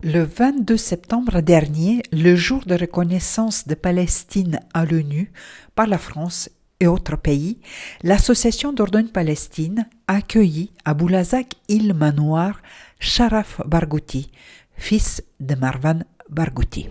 Le 22 septembre dernier, le jour de reconnaissance de Palestine à l'ONU par la France et autres pays, l'Association d'Ordre-Palestine a accueilli à Boulazak il Manoir Sharaf Barghouti, fils de Marwan Barghouti.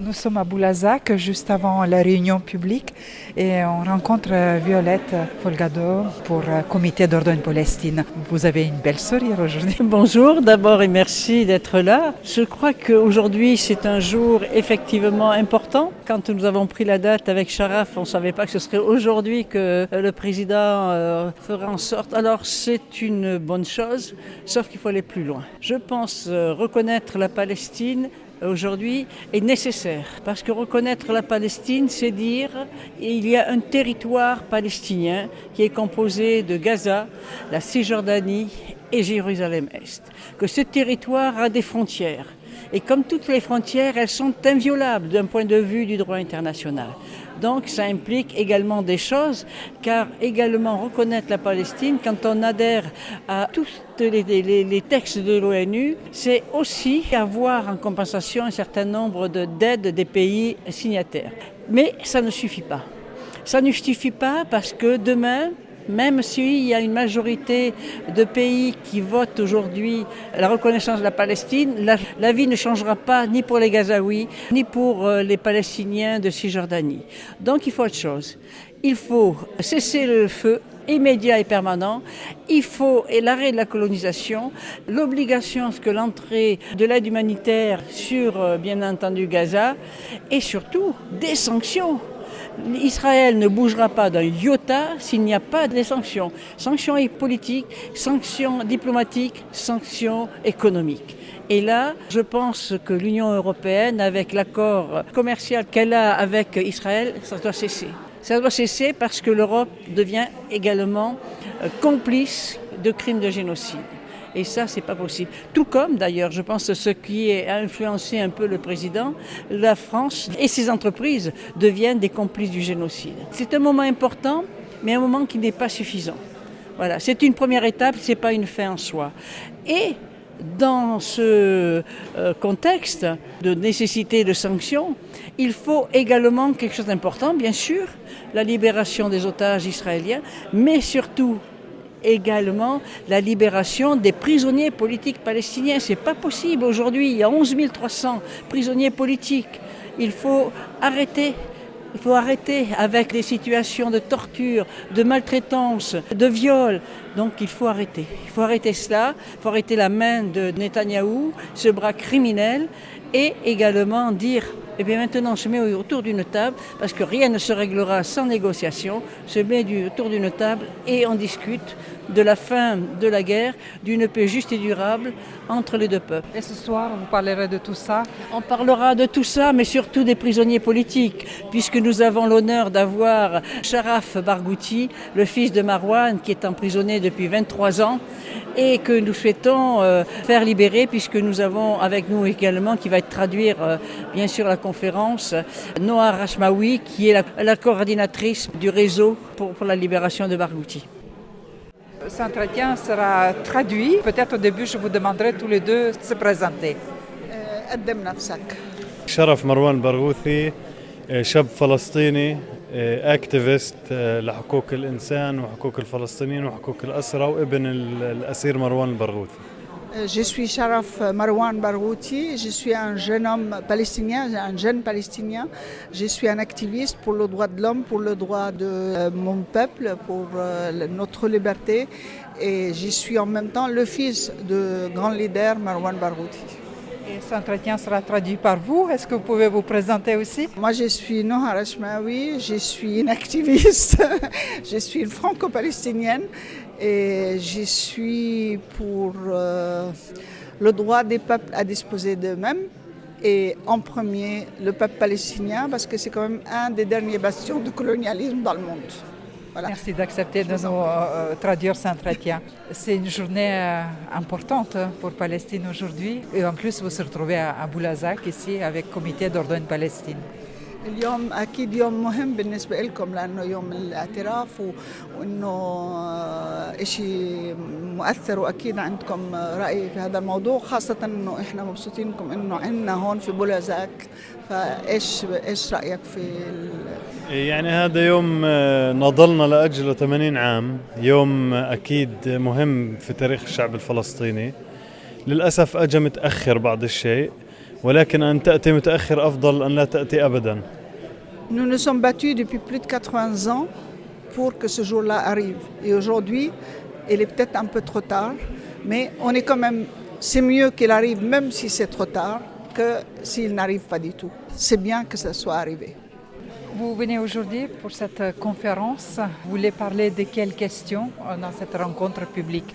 Nous sommes à Boulazak, juste avant la réunion publique, et on rencontre Violette Folgado pour le Comité d'Ordre-Palestine. Vous avez une belle sourire aujourd'hui. Bonjour d'abord et merci d'être là. Je crois qu'aujourd'hui c'est un jour effectivement important. Quand nous avons pris la date avec Sharaf, on ne savait pas que ce serait aujourd'hui que le président ferait en sorte. Alors c'est une bonne chose, sauf qu'il faut aller plus loin. Je pense reconnaître la Palestine aujourd'hui est nécessaire parce que reconnaître la Palestine, c'est dire qu'il y a un territoire palestinien qui est composé de Gaza, la Cisjordanie et Jérusalem-Est. Que ce territoire a des frontières. Et comme toutes les frontières, elles sont inviolables d'un point de vue du droit international. Donc ça implique également des choses, car également reconnaître la Palestine, quand on adhère à tous les textes de l'ONU, c'est aussi avoir en compensation un certain nombre d'aides des pays signataires. Mais ça ne suffit pas. Ça ne suffit pas parce que demain, même s'il y a une majorité de pays qui votent aujourd'hui la reconnaissance de la Palestine, la vie ne changera pas ni pour les Gazaouis, ni pour les Palestiniens de Cisjordanie. Donc il faut autre chose. Il faut cesser le feu immédiat et permanent. Il faut l'arrêt de la colonisation, l'obligation que l'entrée de l'aide humanitaire sur, bien entendu, Gaza, et surtout des sanctions. Israël ne bougera pas d'un iota s'il n'y a pas de sanctions. Sanctions politiques, sanctions diplomatiques, sanctions économiques. Et là, je pense que l'Union européenne, avec l'accord commercial qu'elle a avec Israël, ça doit cesser. Ça doit cesser parce que l'Europe devient également complice de crimes de génocide. Et ça, c'est pas possible. Tout comme, d'ailleurs, je pense que ce qui a influencé un peu le président, la France et ses entreprises deviennent des complices du génocide. C'est un moment important, mais un moment qui n'est pas suffisant. Voilà, c'est une première étape, c'est pas une fin en soi. Et dans ce contexte de nécessité de sanctions, il faut également quelque chose d'important, bien sûr, la libération des otages israéliens, mais surtout également la libération des prisonniers politiques palestiniens. C'est pas possible aujourd'hui, il y a 11 300 prisonniers politiques. Il faut arrêter avec des situations de torture, de maltraitance, de viol. Donc il faut arrêter. Il faut arrêter cela, il faut arrêter la main de Netanyahou, ce bras criminel, et également dire eh bien maintenant on se met autour d'une table, parce que rien ne se réglera sans négociation, se met autour d'une table et on discute de la fin de la guerre, d'une paix juste et durable entre les deux peuples. Et ce soir, vous parlerez de tout ça? On parlera de tout ça, mais surtout des prisonniers politiques, puisque nous avons l'honneur d'avoir Sharaf Barghouti, le fils de Marwan, qui est emprisonné depuis 23 ans, et que nous souhaitons faire libérer, puisque nous avons avec nous également, qui va traduire bien sûr la conférence, Noa Rachmaoui, qui est la coordinatrice du réseau pour la libération de Barghouti. Cet entretien sera traduit. Peut-être au début, je vous demanderai tous les deux de se présenter. قدم نفسك. شرف مروان برغوثي شاب فلسطيني اكتيفيست لحقوق الانسان وحقوق الفلسطينيين وحقوق الاسرى وابن الاسير مروان البرغوثي. Je suis Sharaf Marwan Barghouti, je suis un jeune homme palestinien, un jeune palestinien. Je suis un activiste pour le droit de l'homme, pour le droit de mon peuple, pour notre liberté. Et je suis en même temps le fils du grand leader Marwan Barghouti. Et cet entretien sera traduit par vous. Est-ce que vous pouvez vous présenter aussi? Moi, je suis Noha Rachmaoui, je suis une activiste, je suis une franco-palestinienne et je suis pour le droit des peuples à disposer d'eux-mêmes et en premier le peuple palestinien parce que c'est quand même un des derniers bastions du colonialisme dans le monde. Voilà. Merci d'accepter de nous traduire cet entretien. C'est une journée importante pour Palestine aujourd'hui. Et en plus, vous vous retrouvez à Boulazak, ici, avec le Comité d'Ordre Palestine. اليوم أكيد يوم مهم بالنسبة لكم لأنه يوم الاعتراف وإنه إشي مؤثر وأكيد عندكم رأي في هذا الموضوع خاصة إنه إحنا مبسوطين لكم إنه عندنا هون في بولازاك فإيش رأيك في يعني هذا يوم نضلنا لأجله 80 عام، يوم أكيد مهم في تاريخ الشعب الفلسطيني. للأسف أجا متأخر بعض الشيء، ولكن أن تأتي متأخر أفضل أن لا تأتي أبداً. Nous nous sommes battus depuis plus de 80 ans pour que ce jour-là arrive. Et aujourd'hui, il est peut-être un peu trop tard, mais on est quand même, c'est mieux qu'il arrive même si c'est trop tard que s'il n'arrive pas du tout. C'est bien que ça soit arrivé. Vous venez aujourd'hui pour cette conférence. Vous voulez parler de quelles questions dans cette rencontre publique?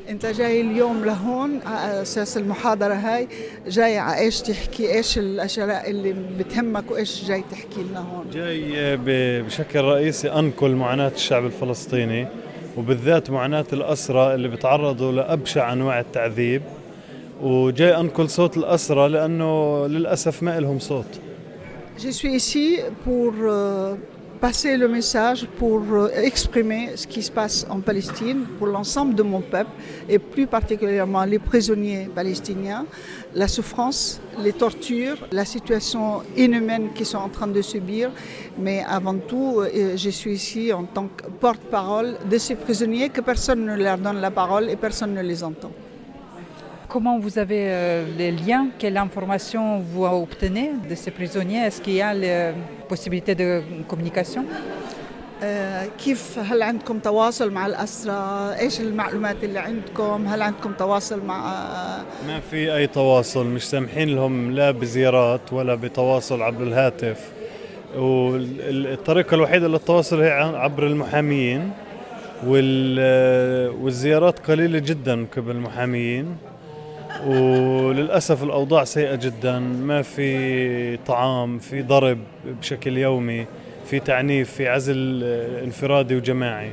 انت جاي اليوم لهون على اساس المحاضره هاي جاي على ايش تحكي ايش الاشياء اللي بتهمك وايش جاي تحكي لنا هون جاي بشكل رئيسي أنقل معاناة الشعب الفلسطيني وبالذات معاناة الأسرى اللي بتعرضوا لأبشع أنواع التعذيب، وجاي أنقل صوت الأسرى لأنه للأسف ما إلهم صوت. Je suis ici pour passer le message, pour exprimer ce qui se passe en Palestine pour l'ensemble de mon peuple et plus particulièrement les prisonniers palestiniens, la souffrance, les tortures, la situation inhumaine qu'ils sont en train de subir. Mais avant tout, je suis ici en tant que porte-parole de ces prisonniers que personne ne leur donne la parole et personne ne les entend. Comment vous avez les liens? Quelle information vous obtenez de ces prisonniers? Est-ce qu'il y a la possibilité de communication? كيف هل عندكم تواصل مع الأسرى؟ إيش المعلومات اللي عندكم؟ هل عندكم تواصل مع ما في أي تواصل، مش سامحين لهم لا بزيارات ولا بتواصل عبر الهاتف، والطريقة الوحيدة للتواصل هي عبر المحاميين، والزيارات قليلة جدا قبل المحاميين، وللأسف الأوضاع سيئة جدا، ما في طعام، في ضرب بشكل يومي، في تعنيف، في عزل انفرادي وجماعي.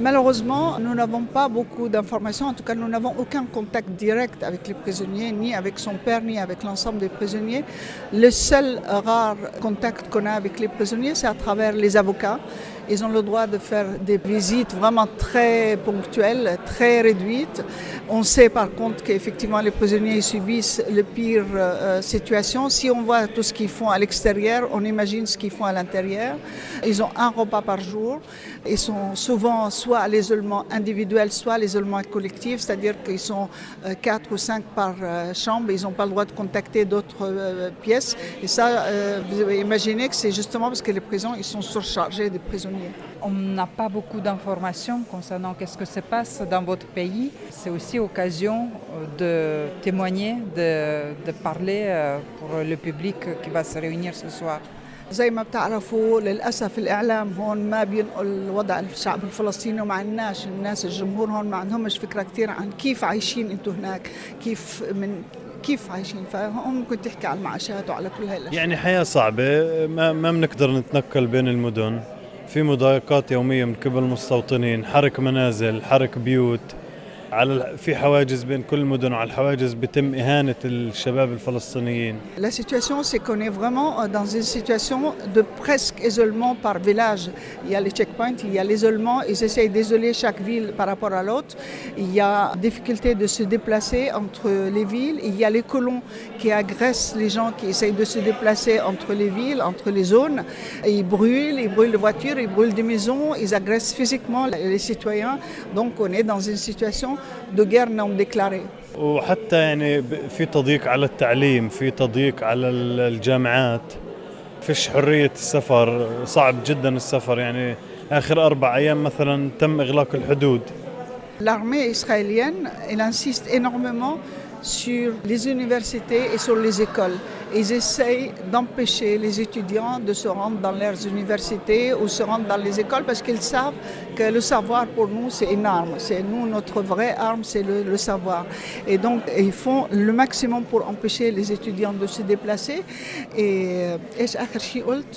Malheureusement, nous n'avons pas beaucoup d'informations. En tout cas, nous n'avons aucun contact direct avec les prisonniers, ni avec son père, ni avec l'ensemble des prisonniers. Le seul rare contact qu'on a avec les prisonniers, c'est à travers les avocats. Ils ont le droit de faire des visites vraiment très ponctuelles, très réduites. On sait par contre qu'effectivement les prisonniers subissent le pire situation. Si on voit tout ce qu'ils font à l'extérieur, on imagine ce qu'ils font à l'intérieur. Ils ont un repas par jour. Ils sont souvent soit à l'isolement individuel, soit à l'isolement collectif, c'est-à-dire qu'ils sont 4 ou 5 par chambre. Ils n'ont pas le droit de contacter d'autres pièces. Et ça, vous imaginez que c'est justement parce que les prisons, ils sont surchargés de prisonniers. On n'a pas beaucoup d'informations concernant qu'est-ce que se passe dans votre pays. C'est aussi occasion de témoigner, de parler pour le public qui va se réunir ce soir. زي ما بتعرفوا للأسف الإعلام هون ما بينقل وضع الشعب الفلسطيني وما عندناش الناس الجمهور هون ما عندهمش فكرة كتير عن كيف عايشين انتوا هناك كيف عايشين فهم ممكن تحكي على المعاشات وعلى كل هاي الأشياء. يعني حياة صعبة، ما بنقدر نتنقل بين المدن، في مضايقات يومية من قبل المستوطنين، حرق منازل، حرق بيوت، في حواجز بين كل المدن، وعلى الحواجز بتم إهانة الشباب الفلسطينيين. La situation, c'est qu'on est vraiment dans une situation de presque isolement par village. Il y a les checkpoints, il y a l'isolement, ils essayent d'isoler chaque ville par rapport à l'autre. Il y a difficulté de se déplacer entre les villes. Il y a les colons qui agressent les gens qui essayent de se déplacer entre les villes, entre les zones. Et ils brûlent les voitures, ils brûlent des maisons, ils agressent physiquement les citoyens. Donc on est dans une situation de guerre non déclarée. وحتى يعني في تضييق على التعليم، في تضييق على الجامعات، فيش حرية السفر، صعب جدا السفر. يعني آخر 4 أيام مثلا تم إغلاق الحدود. L'armée israélienne, elle insiste énormément sur les universités et sur les écoles. Ils essayent d'empêcher les étudiants de se rendre dans leurs universités ou se rendre dans les écoles parce qu'ils savent que le savoir pour nous c'est une arme. C'est nous, notre vraie arme, c'est le savoir. Et donc ils font le maximum pour empêcher les étudiants de se déplacer. Et إيش آخر شيء قلت؟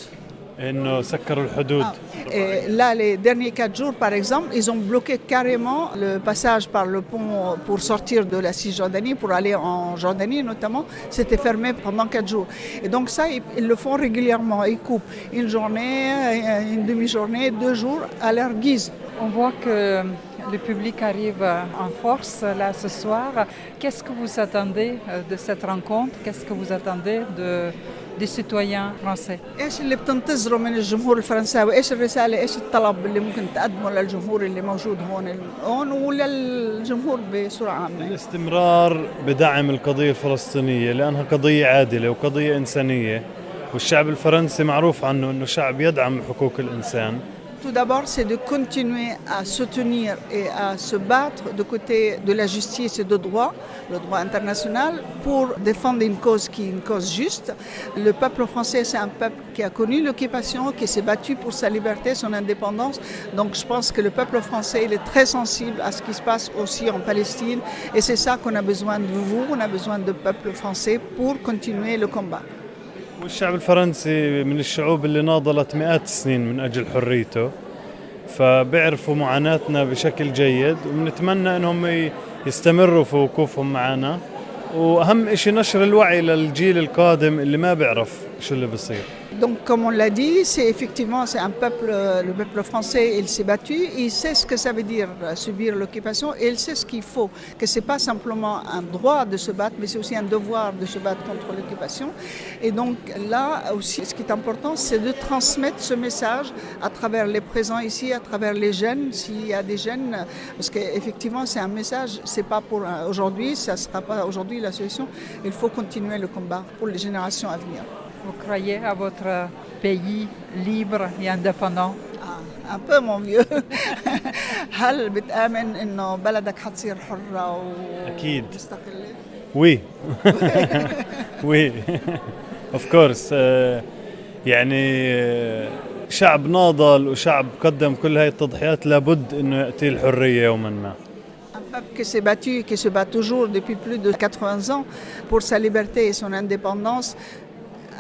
إنه سكروا الحدود. Et là, les derniers 4 jours, par exemple, ils ont bloqué carrément le passage par le pont pour sortir de la Cisjordanie, pour aller en Jordanie notamment. C'était fermé pendant 4 jours. Et donc ça, ils le font régulièrement. Ils coupent une journée, une demi-journée, 2 jours à leur guise. On voit que le public arrive en force là ce soir. Qu'est-ce que vous attendez de cette rencontre? Qu'est-ce que vous attendez des citoyens français? ايش اللي بتنتظروا من الجمهور الفرنساوي؟ ايش الرساله؟ ايش الطلب اللي ممكن تقدمه للجمهور اللي موجود هون وللجمهور بصوره عامه؟ الاستمرار بدعم القضية الفلسطينية لأنها قضية عادلة وقضية إنسانية، والشعب الفرنسي معروف عنه أنه شعب يدعم حقوق الإنسان. Tout d'abord, c'est de continuer à soutenir et à se battre de côté de la justice et de droit, le droit international, pour défendre une cause qui est une cause juste. Le peuple français, c'est un peuple qui a connu l'occupation, qui s'est battu pour sa liberté, son indépendance. Donc je pense que le peuple français, il est très sensible à ce qui se passe aussi en Palestine. Et c'est ça qu'on a besoin de vous, on a besoin de peuple français pour continuer le combat. والشعب الفرنسي من الشعوب اللي ناضلت مئات السنين من أجل حريته، فبيعرفوا معاناتنا بشكل جيد، ونتمنى أنهم يستمروا في وقوفهم معنا، وأهم إشي نشر الوعي للجيل القادم اللي ما بيعرف شو اللي بصير. Donc, comme on l'a dit, c'est un peuple, le peuple français, il s'est battu, il sait ce que ça veut dire subir l'occupation et il sait ce qu'il faut, que c'est pas simplement un droit de se battre, mais c'est aussi un devoir de se battre contre l'occupation. Et donc là aussi, ce qui est important, c'est de transmettre ce message à travers les présents ici, à travers les jeunes, s'il y a des jeunes, parce qu'effectivement, c'est un message, c'est pas pour aujourd'hui, ça sera pas aujourd'hui la solution. Il faut continuer le combat pour les générations à venir. Vous croyez à votre pays libre et indépendant? Un peu mon vieux. هل بتآمن إنه بلدك حتصير حرة أكيد. ومستقلة؟ وي وي of course. يعني شعب ناضل وشعب قدم كل هاي التضحيات لابد إنه يأتي الحرية يوما ما. Un peuple qui s'est battu, qui se bat toujours depuis plus de 80 ans pour sa liberté et son indépendance,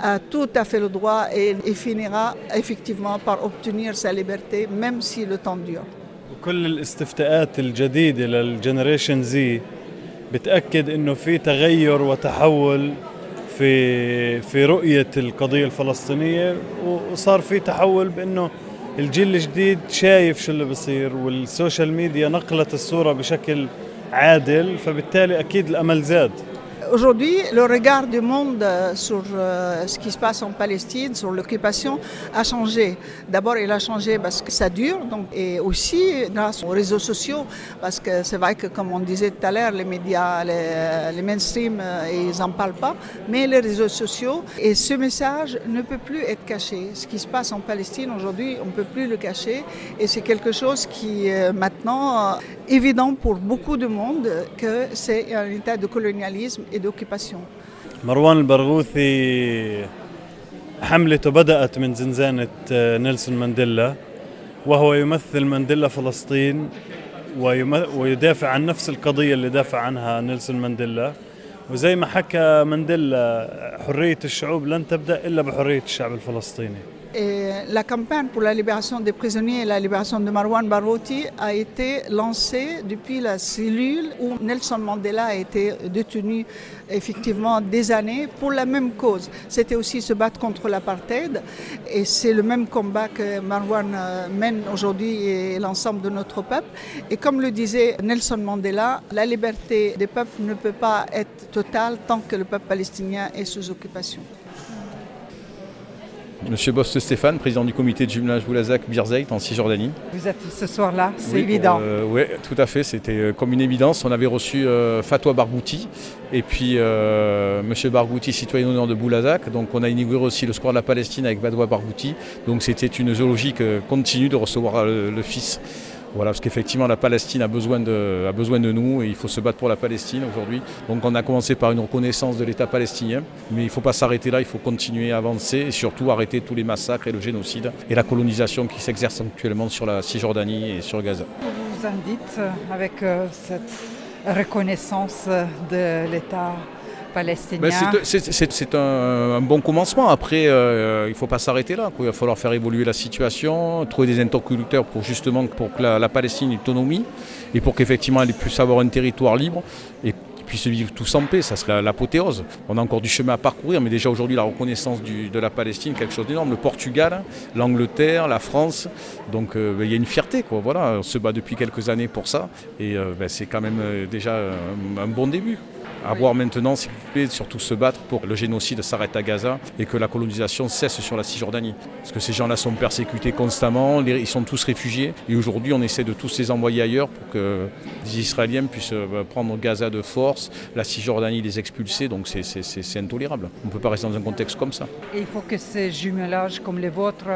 a tout à fait le droit et il finira effectivement par obtenir sa liberté, même si le temps dure. وكل الاستفتاءات الجديدة للجنريشن زي بتأكد إنه في تغير وتحول في رؤية القضية الفلسطينية، وصار في تحول بإنه الجيل الجديد شايف شو اللي بصير، والسوشيال ميديا نقلت الصورة بشكل عادل، فبالتالي أكيد الأمل زاد. Aujourd'hui, le regard du monde sur ce qui se passe en Palestine, sur l'occupation, a changé. D'abord, il a changé parce que ça dure, donc, et aussi grâce aux réseaux sociaux, parce que c'est vrai que, comme on disait tout à l'heure, les médias, les mainstream, ils n'en parlent pas, mais les réseaux sociaux, et ce message ne peut plus être caché. Ce qui se passe en Palestine aujourd'hui, on ne peut plus le cacher, et c'est quelque chose qui est maintenant évident pour beaucoup de monde que c'est un état de colonialisme et d'occupation. مروان البرغوثي حملته بدأت من زنزانة نيلسون مانديلا، وهو يمثل مانديلا فلسطين ويدافع عن نفس القضية اللي دافع عنها نيلسون مانديلا. وزي ما حكى مانديلا، حرية الشعوب لن تبدأ إلا بحرية الشعب الفلسطيني. Et la campagne pour la libération des prisonniers et la libération de Marwan Barghouti a été lancée depuis la cellule où Nelson Mandela a été détenu effectivement des années pour la même cause. C'était aussi se battre contre l'apartheid et c'est le même combat que Marwan mène aujourd'hui et l'ensemble de notre peuple. Et comme le disait Nelson Mandela, la liberté des peuples ne peut pas être totale tant que le peuple palestinien est sous occupation. Monsieur Bost Stéphane, président du comité de jumelage Boulazak Birzeit en Cisjordanie. Vous êtes ce soir-là, c'est Oui, évident. Oui, tout à fait, c'était comme une évidence. On avait reçu Fatwa Barghouti et puis Monsieur Barghouti, citoyen d'honneur de Boulazak. Donc on a inauguré aussi le square de la Palestine avec Fatwa Barghouti. Donc c'était une zoologique continue de recevoir le fils. Voilà, parce qu'effectivement la Palestine a besoin de nous et il faut se battre pour la Palestine aujourd'hui. Donc on a commencé par une reconnaissance de l'État palestinien, mais il ne faut pas s'arrêter là, il faut continuer à avancer et surtout arrêter tous les massacres et le génocide et la colonisation qui s'exerce actuellement sur la Cisjordanie et sur Gaza. Vous en dites avec cette reconnaissance de l'État palestiniens. C'est un bon commencement. Après, il ne faut pas s'arrêter là. Il va falloir faire évoluer la situation, trouver des interlocuteurs pour que la Palestine ait autonomie et pour qu'effectivement elle puisse avoir un territoire libre et qu'ils puissent vivre tous en paix. Ça serait l'apothéose. On a encore du chemin à parcourir, mais déjà aujourd'hui la reconnaissance de la Palestine, quelque chose d'énorme. Le Portugal, l'Angleterre, la France. Donc il y a une fierté, quoi. Voilà, on se bat depuis quelques années pour ça et c'est quand même déjà un bon début. À voir maintenant, s'il vous plaît, surtout se battre pour que le génocide s'arrête à Gaza et que la colonisation cesse sur la Cisjordanie. Parce que ces gens-là sont persécutés constamment, ils sont tous réfugiés. Et aujourd'hui, on essaie de tous les envoyer ailleurs pour que les Israéliens puissent prendre Gaza de force, la Cisjordanie les expulser. Donc c'est intolérable. On ne peut pas rester dans un contexte comme ça. Et il faut que ces jumelages comme les vôtres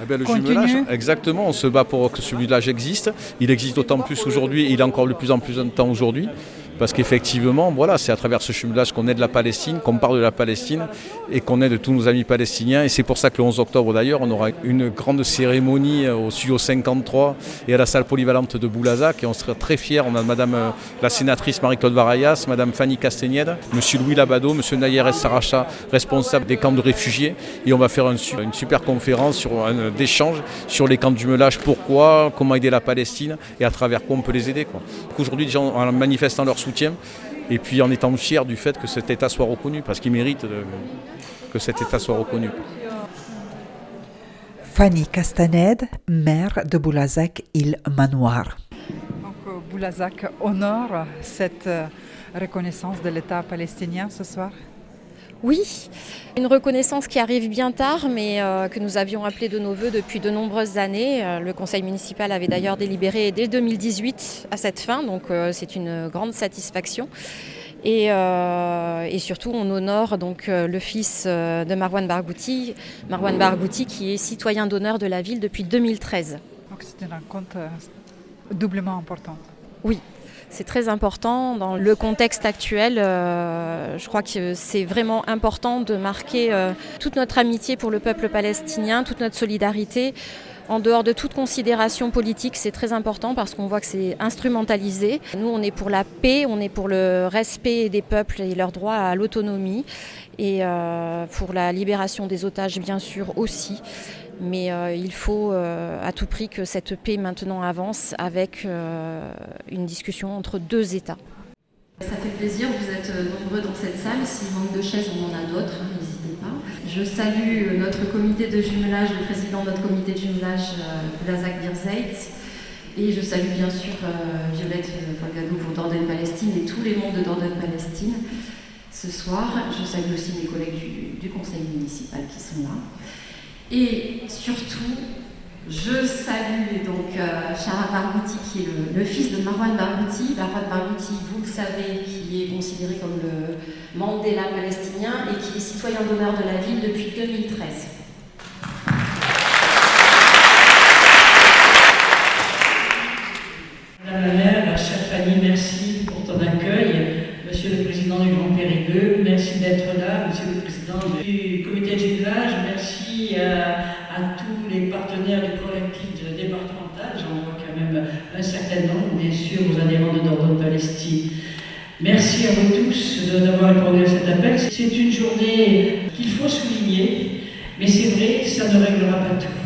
le continuent. jumelage, exactement, on se bat pour que ce jumelage existe. Il existe d'autant plus aujourd'hui, il est encore de plus en plus temps aujourd'hui. Parce qu'effectivement, voilà, c'est à travers ce jumelage qu'on aide la Palestine, qu'on parle de la Palestine et qu'on aide tous nos amis palestiniens. Et c'est pour ça que le 11 octobre d'ailleurs, on aura une grande cérémonie au studio 53 et à la salle polyvalente de Boulazac. Et on sera très fiers. On a madame la sénatrice Marie-Claude Varayas, madame Fanny Castagnède, monsieur Louis Labado, monsieur Nayer El Saracha, responsable des camps de réfugiés. Et on va faire une super conférence d'échange sur les camps de jumelage, pourquoi, comment aider la Palestine et à travers quoi on peut les aider, quoi. Aujourd'hui, les gens, en manifestant leur soutien, et puis en étant fiers du fait que cet État soit reconnu, parce qu'il mérite que cet État soit reconnu. Fanny Castagnède, maire de Boulazac-Île-Manoir. Donc Boulazac honore cette reconnaissance de l'État palestinien ce soir? Oui, une reconnaissance qui arrive bien tard, mais que nous avions appelée de nos vœux depuis de nombreuses années. Le conseil municipal avait d'ailleurs délibéré dès 2018 à cette fin, donc c'est une grande satisfaction. Et surtout, on honore donc le fils de Marwan Barghouti qui est citoyen d'honneur de la ville depuis 2013. Donc c'est une rencontre doublement importante. Oui. C'est très important dans le contexte actuel. Je crois que c'est vraiment important de marquer toute notre amitié pour le peuple palestinien, toute notre solidarité. En dehors de toute considération politique, c'est très important parce qu'on voit que c'est instrumentalisé. Nous, on est pour la paix, on est pour le respect des peuples et leur droit à l'autonomie et pour la libération des otages, bien sûr, aussi. Mais il faut à tout prix que cette paix maintenant avance avec une discussion entre deux États. Ça fait plaisir, vous êtes nombreux dans cette salle. S'il manque de chaises, on en a d'autres, n'hésitez pas. Je salue notre comité de jumelage, le président de notre comité de jumelage, Boulazac Birzeit. Et je salue bien sûr Violette Falgado pour Dordogne Palestine et tous les membres de Dordogne Palestine ce soir. Je salue aussi mes collègues du conseil municipal qui sont là. Et surtout, je salue donc Sharaf Barghouti qui est le fils de Marwan Barghouti. Marwan Barghouti, vous le savez, qui est considéré comme le Mandela palestinien et qui est citoyen d'honneur de la ville depuis 2013. Madame la maire, la chère Fanny, merci pour ton accueil. Monsieur le président du Grand Périgueux, merci d'être là. Monsieur le président du comité de jumelage, merci à tous les partenaires du collectif départemental. J'en vois quand même un certain nombre, bien sûr, aux adhérents de Dordogne Palestine. Merci à vous tous d'avoir répondu à cet appel. C'est une journée qu'il faut souligner, mais c'est vrai, ça ne réglera pas tout.